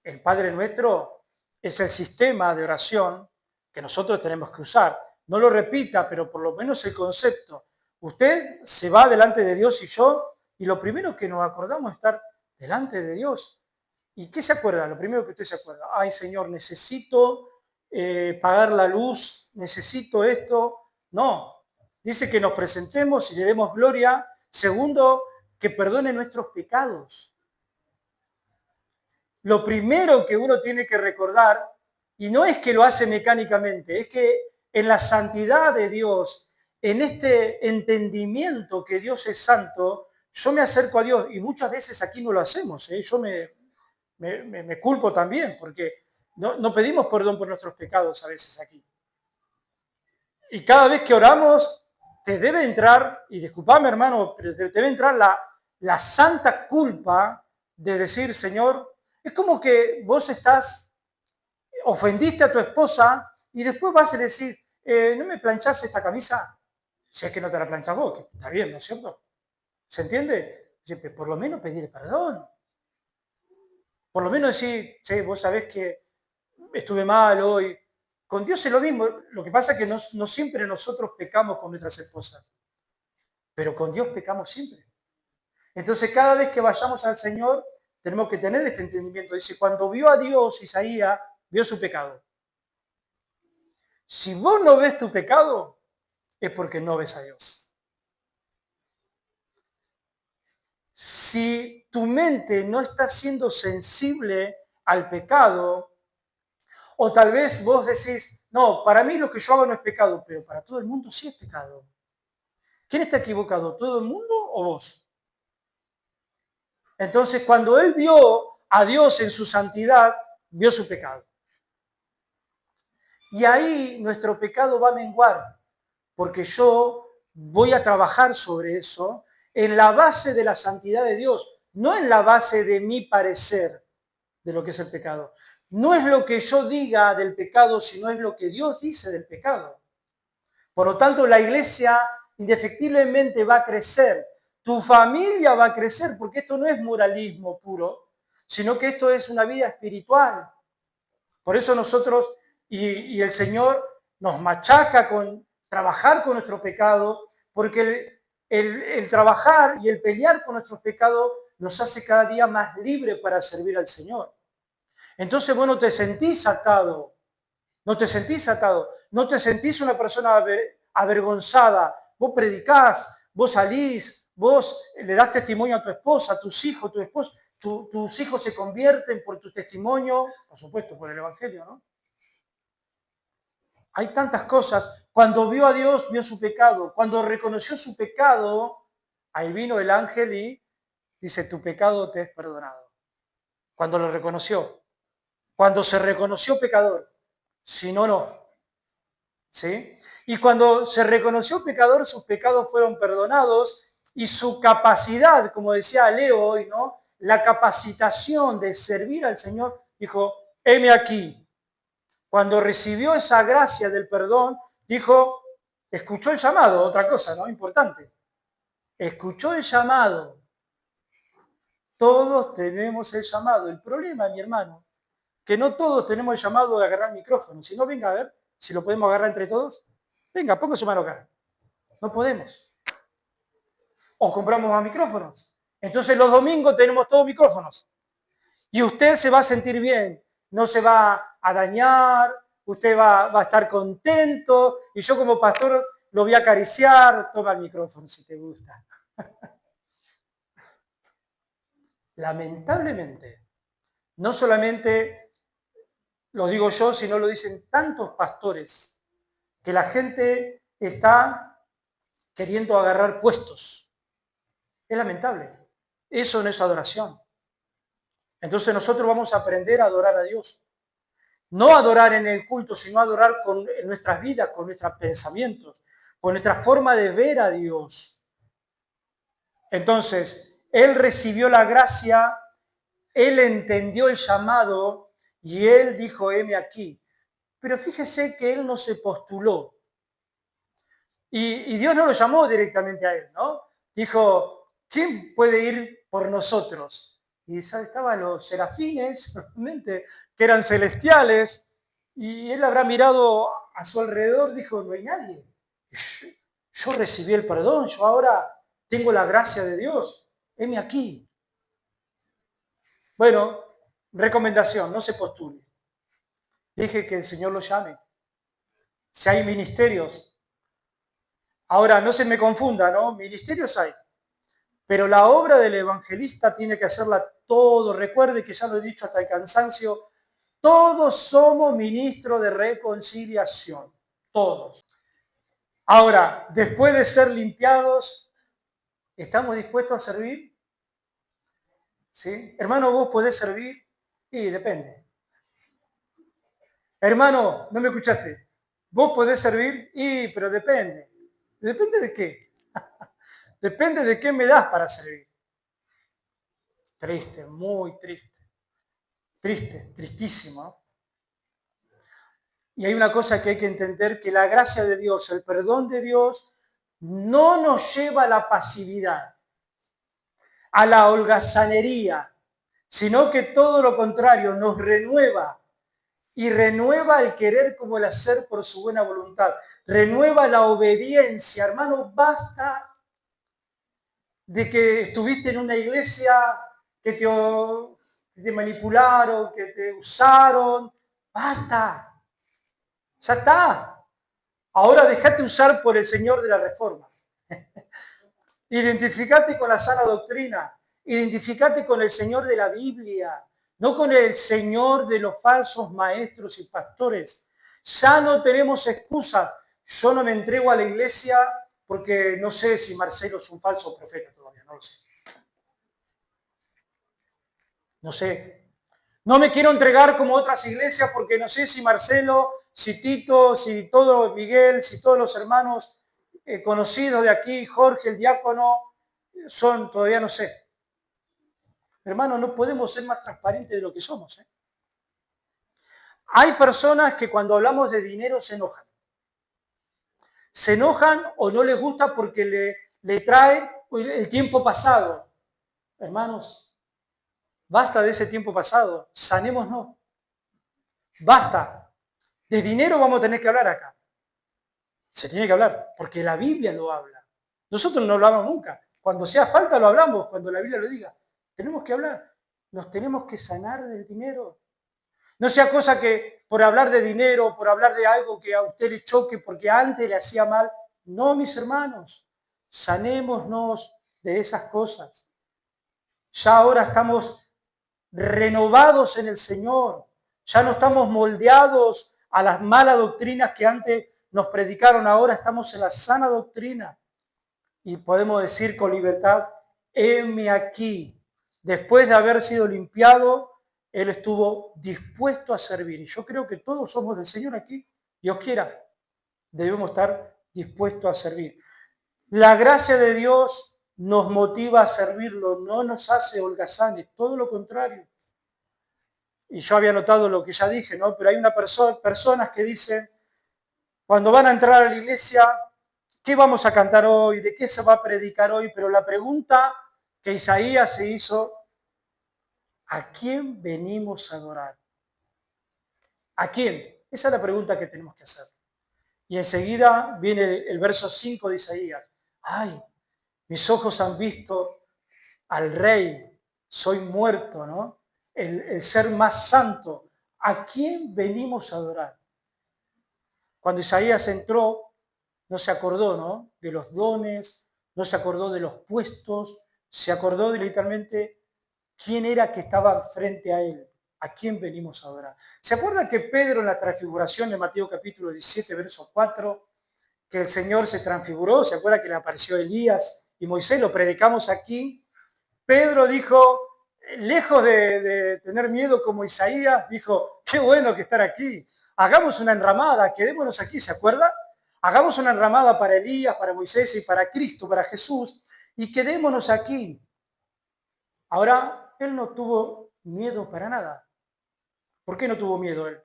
el Padre Nuestro es el sistema de oración que nosotros tenemos que usar. No lo repita, pero por lo menos el concepto. Usted se va delante de Dios y lo primero que nos acordamos es estar delante de Dios. ¿Y qué se acuerda? Lo primero que usted se acuerda. Ay, Señor, necesito pagar la luz, necesito esto. No, dice que nos presentemos y le demos gloria. Segundo, que perdone nuestros pecados. Lo primero que uno tiene que recordar, y no es que lo hace mecánicamente, es que en la santidad de Dios, en este entendimiento que Dios es santo, yo me acerco a Dios y muchas veces aquí no lo hacemos. Yo me culpo también porque no pedimos perdón por nuestros pecados a veces aquí. Y cada vez que oramos, te debe entrar, y disculpame hermano, pero te debe entrar la santa culpa de decir, Señor, es como que vos ofendiste a tu esposa y después vas a decir, ¿no me planchás esta camisa? Si es que no te la planchas vos, que está bien, ¿no es cierto? ¿Se entiende? Por lo menos pedir perdón. Por lo menos decir, che, vos sabés que estuve mal hoy. Con Dios es lo mismo. Lo que pasa es que no siempre nosotros pecamos con nuestras esposas. Pero con Dios pecamos siempre. Entonces, cada vez que vayamos al Señor, tenemos que tener este entendimiento. Dice, cuando vio a Dios, Isaías vio su pecado. Si vos no ves tu pecado, es porque no ves a Dios. Si tu mente no está siendo sensible al pecado, o tal vez vos decís, no, para mí lo que yo hago no es pecado, pero para todo el mundo sí es pecado. ¿Quién está equivocado? ¿Todo el mundo o vos? Entonces, cuando él vio a Dios en su santidad, vio su pecado. Y ahí nuestro pecado va a menguar, porque yo voy a trabajar sobre eso en la base de la santidad de Dios, no en la base de mi parecer de lo que es el pecado. No es lo que yo diga del pecado, sino es lo que Dios dice del pecado. Por lo tanto, la iglesia indefectiblemente va a crecer. Tu familia va a crecer, porque esto no es moralismo puro, sino que esto es una vida espiritual. Por eso nosotros, y el Señor nos machaca con trabajar con nuestro pecado, porque el trabajar y el pelear con nuestros pecados nos hace cada día más libre para servir al Señor. Entonces vos no te sentís atado, no te sentís atado, no te sentís una persona avergonzada. Vos predicás, vos salís, vos le das testimonio a tu esposa, a tus hijos, tu esposa, tus hijos se convierten por tu testimonio, por supuesto, por el Evangelio, ¿no? Hay tantas cosas. Cuando vio a Dios, vio su pecado. Cuando reconoció su pecado, ahí vino el ángel y dice, tu pecado te es perdonado. Cuando lo reconoció. Cuando se reconoció pecador. Si no, no. ¿Sí? Y cuando se reconoció pecador, sus pecados fueron perdonados y su capacidad, como decía Leo hoy, ¿no? La capacitación de servir al Señor, dijo, heme aquí. Cuando recibió esa gracia del perdón, dijo, escuchó el llamado, otra cosa, ¿no? Importante. Escuchó el llamado. Todos tenemos el llamado. El problema, mi hermano, que no todos tenemos el llamado de agarrar el micrófono. Si no, venga a ver si lo podemos agarrar entre todos. Venga, ponga su mano acá. No podemos. O compramos más micrófonos. Entonces los domingos tenemos todos micrófonos. Y usted se va a sentir bien. No se va a dañar. Usted va a estar contento. Y yo como pastor lo voy a acariciar. Toma el micrófono si te gusta. Lamentablemente, no solamente lo digo yo, sino lo dicen tantos pastores, que la gente está queriendo agarrar puestos. Es lamentable. Eso no es adoración. Entonces nosotros vamos a aprender a adorar a Dios. No adorar en el culto, sino adorar en nuestras vidas, con nuestros pensamientos, con nuestra forma de ver a Dios. Entonces, él recibió la gracia, él entendió el llamado y él dijo, heme aquí. Pero fíjese que él no se postuló. Y Dios no lo llamó directamente a él, ¿no? Dijo, ¿quién puede ir por nosotros? Y estaban los serafines, realmente, que eran celestiales, y él habrá mirado a su alrededor, dijo, no hay nadie. Yo recibí el perdón, yo ahora tengo la gracia de Dios, heme aquí. Bueno, recomendación, no se postule. Deje que el Señor lo llame. Si hay ministerios, ahora no se me confunda, ¿no? Ministerios hay. Pero la obra del evangelista tiene que hacerla todo. Recuerde que ya lo he dicho hasta el cansancio, todos somos ministros de reconciliación. Todos. Ahora, después de ser limpiados, ¿estamos dispuestos a servir? ¿Sí? Hermano, ¿vos podés servir? Y depende. Hermano, ¿no me escuchaste? ¿Vos podés servir? Y, pero depende. ¿Depende de qué? Depende de qué me das para servir. Triste, muy triste. Triste, tristísimo. Y hay una cosa que hay que entender, que la gracia de Dios, el perdón de Dios, no nos lleva a la pasividad, a la holgazanería, sino que todo lo contrario, nos renueva y renueva el querer como el hacer por su buena voluntad, renueva la obediencia. Hermano, basta de que estuviste en una iglesia que te manipularon, que te usaron, basta. Ya está. Ahora dejate usar por el Señor de la Reforma. Identificate con la sana doctrina. Identificate con el Señor de la Biblia. No con el Señor de los falsos maestros y pastores. Ya no tenemos excusas. Yo no me entrego a la iglesia porque no sé si Marcelo es un falso profeta todavía. No lo sé. No sé. No me quiero entregar como otras iglesias porque no sé si Marcelo, si Tito, si todo Miguel, si todos los hermanos conocidos de aquí, Jorge, el diácono, son, todavía no sé. Hermano, no podemos ser más transparentes de lo que somos. Hay personas que cuando hablamos de dinero se enojan. Se enojan o no les gusta porque le trae el tiempo pasado. Hermanos, basta de ese tiempo pasado, sanémonos. Basta. De dinero vamos a tener que hablar acá. Se tiene que hablar, porque la Biblia lo habla. Nosotros no lo hablamos nunca. Cuando sea falta lo hablamos, cuando la Biblia lo diga. Tenemos que hablar. Nos tenemos que sanar del dinero. No sea cosa que por hablar de dinero, por hablar de algo que a usted le choque, porque antes le hacía mal. No, mis hermanos, sanémonos de esas cosas. Ya ahora estamos renovados en el Señor. Ya no estamos moldeados a las malas doctrinas que antes nos predicaron. Ahora estamos en la sana doctrina. Y podemos decir con libertad, heme aquí. Después de haber sido limpiado, Él estuvo dispuesto a servir. Y yo creo que todos somos del Señor aquí. Dios quiera, debemos estar dispuestos a servir. La gracia de Dios nos motiva a servirlo, no nos hace holgazanes, todo lo contrario. Y yo había notado lo que ya dije, ¿no? Pero hay personas que dicen, cuando van a entrar a la iglesia, ¿qué vamos a cantar hoy? ¿De qué se va a predicar hoy? Pero la pregunta que Isaías se hizo, ¿a quién venimos a adorar? ¿A quién? Esa es la pregunta que tenemos que hacer. Y enseguida viene el verso 5 de Isaías. ¡Ay! Mis ojos han visto al Rey, soy muerto, ¿no? El ser más santo. ¿A quién venimos a adorar? Cuando Isaías entró, no se acordó, ¿no? De los dones, no se acordó de los puestos, se acordó de literalmente quién era que estaba frente a él, a quién venimos a adorar. ¿Se acuerda que Pedro en la transfiguración de Mateo capítulo 17, verso 4, que el Señor se transfiguró? ¿Se acuerda que le apareció Elías y Moisés? Lo predicamos aquí. Pedro dijo, lejos de tener miedo como Isaías, dijo, qué bueno que estar aquí. Hagamos una enramada, quedémonos aquí, ¿se acuerda? Hagamos una enramada para Elías, para Moisés y para Cristo, para Jesús, y quedémonos aquí. Ahora, él no tuvo miedo para nada. ¿Por qué no tuvo miedo él?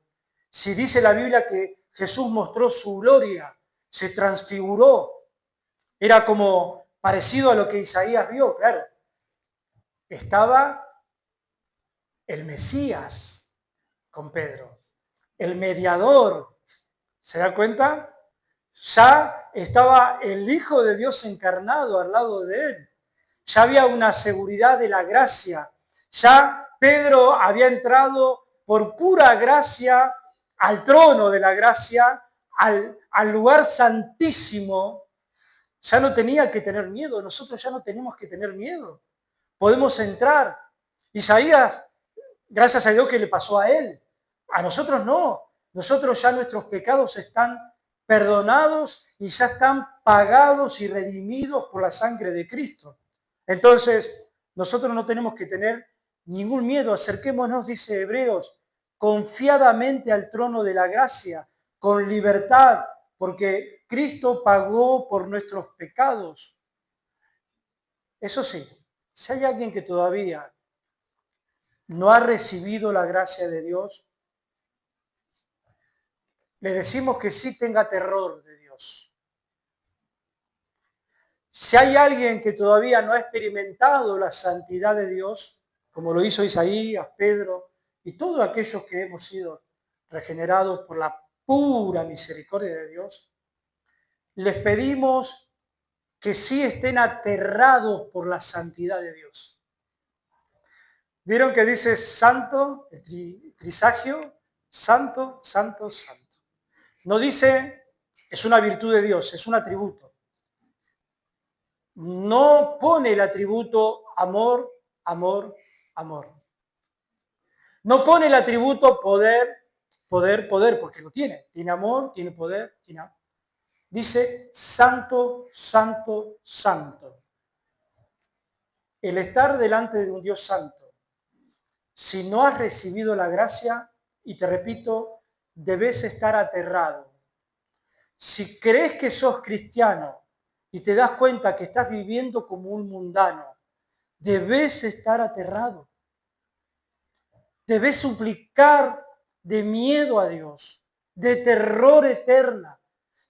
Si dice la Biblia que Jesús mostró su gloria, se transfiguró, era como parecido a lo que Isaías vio, claro. Estaba el Mesías con Pedro, el mediador. ¿Se da cuenta? Ya estaba el Hijo de Dios encarnado al lado de él. Ya había una seguridad de la gracia. Ya Pedro había entrado por pura gracia al trono de la gracia, al lugar santísimo. Ya no tenía que tener miedo. Nosotros ya no tenemos que tener miedo. Podemos entrar. Isaías, gracias a Dios que le pasó a él. A nosotros no. Nosotros ya nuestros pecados están perdonados y ya están pagados y redimidos por la sangre de Cristo. Entonces, nosotros no tenemos que tener ningún miedo. Acerquémonos, dice Hebreos, confiadamente al trono de la gracia, con libertad, porque Cristo pagó por nuestros pecados. Eso sí, si hay alguien que todavía no ha recibido la gracia de Dios, le decimos que sí tenga terror de Dios. Si hay alguien que todavía no ha experimentado la santidad de Dios, como lo hizo Isaías, Pedro y todos aquellos que hemos sido regenerados por la pura misericordia de Dios, les pedimos que sí estén aterrados por la santidad de Dios. ¿Vieron que dice santo, el trisagio? Santo, santo, santo. No dice, es una virtud de Dios, es un atributo. No pone el atributo amor, amor, amor. No pone el atributo poder, poder, poder, porque lo tiene. Tiene amor, tiene poder, tiene amor. Dice santo, santo, santo. El estar delante de un Dios santo. Si no has recibido la gracia, y te repito, debes estar aterrado. Si crees que sos cristiano y te das cuenta que estás viviendo como un mundano, debes estar aterrado. Debes suplicar de miedo a Dios, de terror eterna,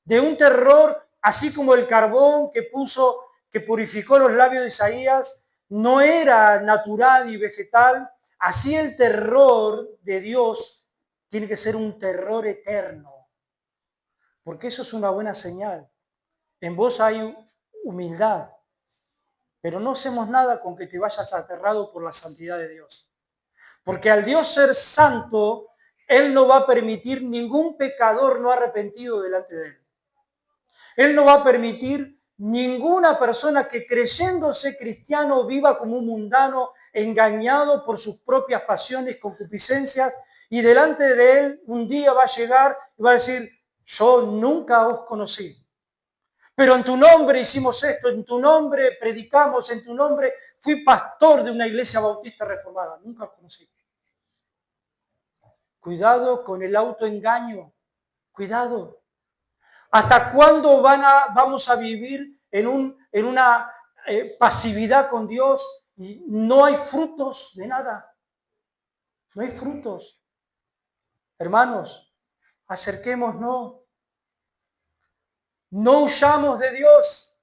de un terror Así como el carbón que purificó los labios de Isaías, no era natural y vegetal, así el terror de Dios tiene que ser un terror eterno, porque eso es una buena señal. En vos hay humildad, pero no hacemos nada con que te vayas aterrado por la santidad de Dios. Porque al Dios ser santo, Él no va a permitir ningún pecador no arrepentido delante de Él. Él no va a permitir ninguna persona que creyéndose cristiano viva como un mundano, engañado por sus propias pasiones, concupiscencias, y delante de Él un día va a llegar y va a decir, yo nunca os conocí. Pero en tu nombre hicimos esto, en tu nombre predicamos, en tu nombre fui pastor de una iglesia bautista reformada. Nunca os conocí. Cuidado con el autoengaño. Cuidado. ¿Hasta cuándo vamos a vivir en una pasividad con Dios y no hay frutos de nada? No hay frutos. Hermanos, acerquémonos. No huyamos de Dios.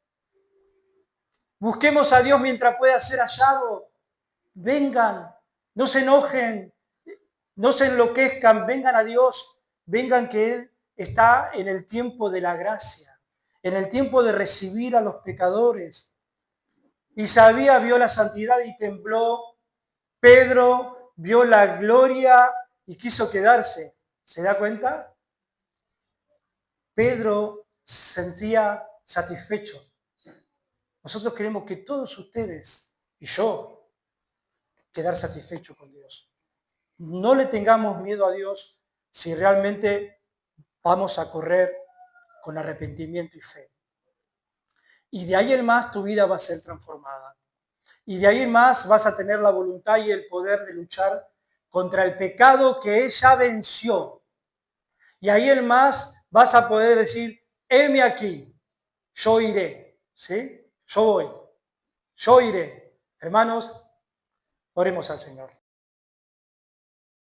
Busquemos a Dios mientras pueda ser hallado. Vengan, no se enojen, no se enloquezcan, vengan a Dios, vengan que Él está en el tiempo de la gracia, en el tiempo de recibir a los pecadores. Isaías vio la santidad y tembló. Pedro vio la gloria y quiso quedarse. ¿Se da cuenta? Pedro se sentía satisfecho. Nosotros queremos que todos ustedes y yo quedar satisfechos con Dios. No le tengamos miedo a Dios si realmente vamos a correr con arrepentimiento y fe. Y de ahí en más tu vida va a ser transformada. Y de ahí en más vas a tener la voluntad y el poder de luchar contra el pecado que ella venció. Y ahí en más vas a poder decir, heme aquí, yo iré, ¿sí? Yo voy, yo iré. Hermanos, oremos al Señor.